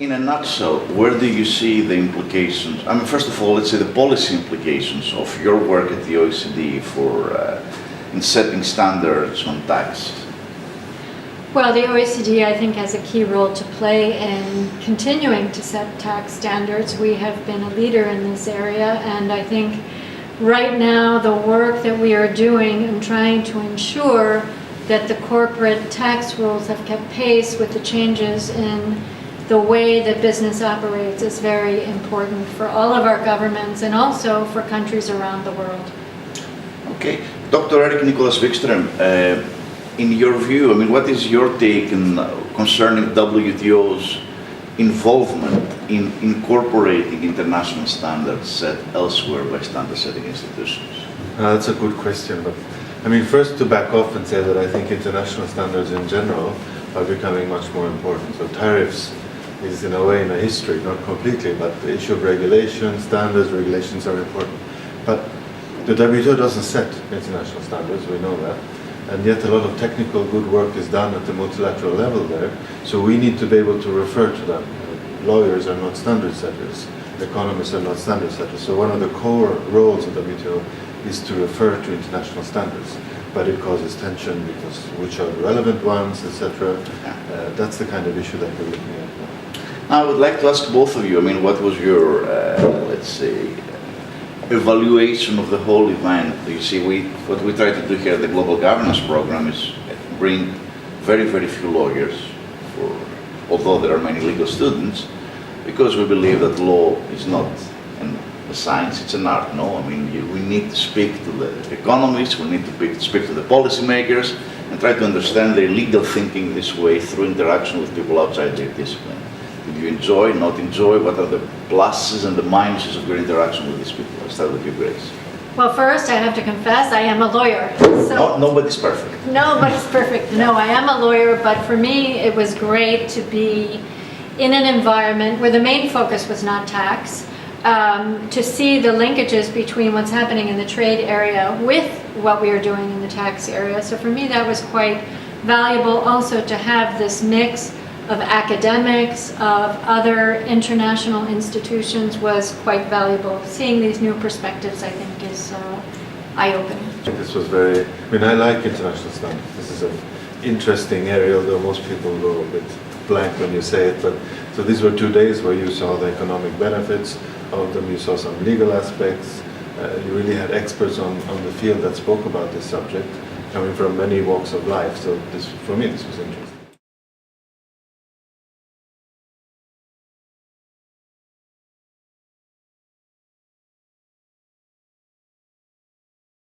In a nutshell, where do you see the implications? I mean, first of all, let's say the policy implications of your work at the OECD in setting standards on tax. Well, the OECD, I think, has a key role to play in continuing to set tax standards. We have been a leader in this area, and I think right now the work that we are doing in trying to ensure that the corporate tax rules have kept pace with the changes in the way that business operates is very important for all of our governments and also for countries around the world. Okay. Dr. Erik Wijkström, in your view, I mean, what is your take concerning WTO's involvement in incorporating international standards set elsewhere by standard setting institutions? That's a good question, but I mean, first to back off and say that I think international standards in general are becoming much more important. So tariffs is in a way in a history, not completely, but the issue of regulations, standards, regulations are important. But the WTO doesn't set international standards, we know that. And yet a lot of technical good work is done at the multilateral level there, so we need to be able to refer to them. Lawyers are not standard setters, economists are not standard setters, so one of the core roles of the WTO is to refer to international standards, but it causes tension because which are the relevant ones, etc. That's the kind of issue that we're looking at now. I would like to ask both of you, I mean, what was your, let's say, evaluation of the whole event? You see, what we try to do here at the Global Governance Program is bring very, very few lawyers, although there are many legal students, because we believe that law is not a science, it's an art, no? I mean, we need to speak to the economists, we need to speak to the policymakers, and try to understand their legal thinking this way through interaction with people outside their discipline. Did you enjoy, not enjoy? What are the pluses and the minuses of your interaction with these people? I'll start with you, Grace. Well, first, I have to confess, I am a lawyer. So Nobody's perfect. Nobody's perfect. No, I am a lawyer, but for me, it was great to be in an environment where the main focus was not tax, to see the linkages between what's happening in the trade area with what we are doing in the tax area. So for me, that was quite valuable also to have this mix of academics, of other international institutions was quite valuable. Seeing these new perspectives, I think, is eye-opening. This was very, I mean, I like international standards. This is an interesting area, although most people go a bit blank when you say it. But so these were 2 days where you saw the economic benefits of them, you saw some legal aspects, you really had experts on the field that spoke about this subject, coming from many walks of life. So this, for me, this was interesting.